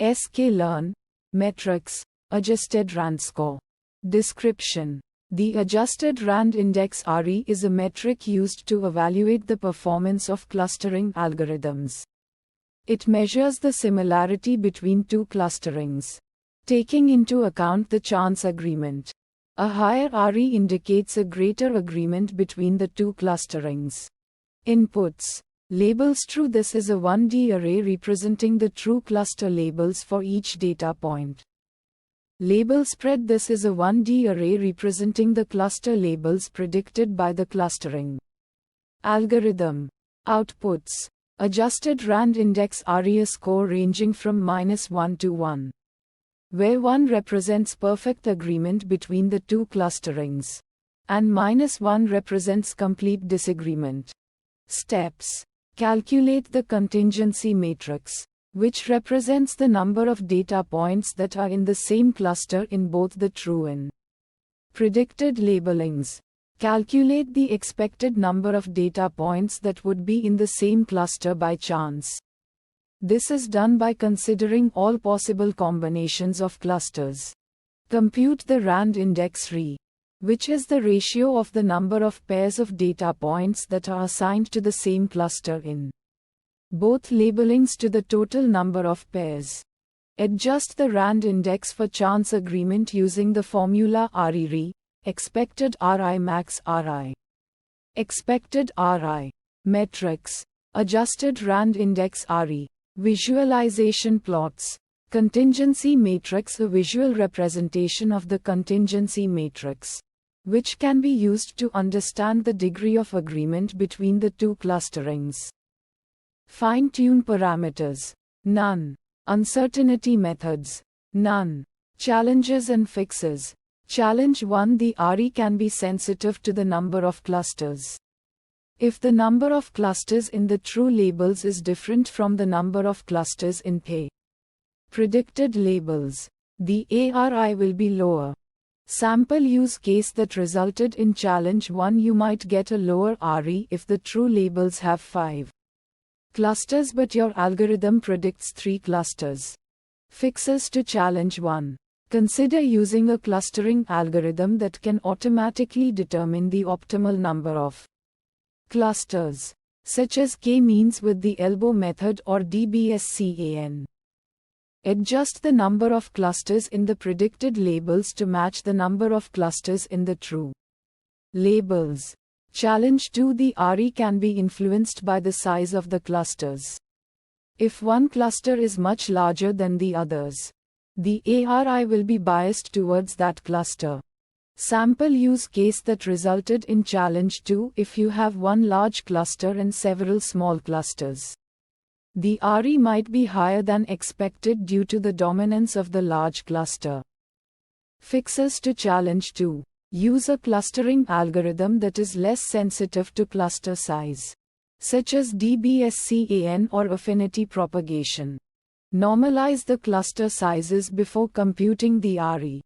sklearn, metrics, adjusted RAND score. Description: the Adjusted RAND Index (ARI) is a metric used to evaluate the performance of clustering algorithms. It measures the similarity between two clusterings, taking into account the chance agreement. A higher ARI indicates a greater agreement between the two clusterings. Inputs: labels true. This is a 1D array representing the true cluster labels for each data point. Label spread: this is a 1D array representing the cluster labels predicted by the clustering algorithm. Outputs: Adjusted RAND Index (ARI), a score ranging from -1 to 1, where 1 represents perfect agreement between the two clusterings, and -1 represents complete disagreement. Steps: calculate the contingency matrix, which represents the number of data points that are in the same cluster in both the true and predicted labelings. Calculate the expected number of data points that would be in the same cluster by chance. This is done by considering all possible combinations of clusters. Compute the RAND index RI, which is the ratio of the number of pairs of data points that are assigned to the same cluster in both labelings to the total number of pairs. Adjust the RAND index for chance agreement using the formula RI, expected RI max RI. Expected RI. Metrics: Adjusted RAND Index (ARI). Visualization plots. Contingency matrix: a visual representation of the contingency matrix, which can be used to understand the degree of agreement between the two clusterings. Fine-tune parameters: none. Uncertainty methods: none. Challenges and fixes. Challenge 1: the ARI can be sensitive to the number of clusters. If the number of clusters in the true labels is different from the number of clusters in the predicted labels, the ARI will be lower. Sample use case that resulted in challenge 1: you might get a lower ARI if the true labels have 5 clusters but your algorithm predicts 3 clusters. Fixes to challenge 1. Consider using a clustering algorithm that can automatically determine the optimal number of clusters, such as k-means with the elbow method or DBSCAN. Adjust the number of clusters in the predicted labels to match the number of clusters in the true labels. Challenge 2: the ARI can be influenced by the size of the clusters. If one cluster is much larger than the others, the ARI will be biased towards that cluster. Sample use case that resulted in challenge 2: if you have one large cluster and several small clusters, the ARI might be higher than expected due to the dominance of the large cluster. Fixes to challenge 2. Use a clustering algorithm that is less sensitive to cluster size, such as DBSCAN or affinity propagation. Normalize the cluster sizes before computing the ARI.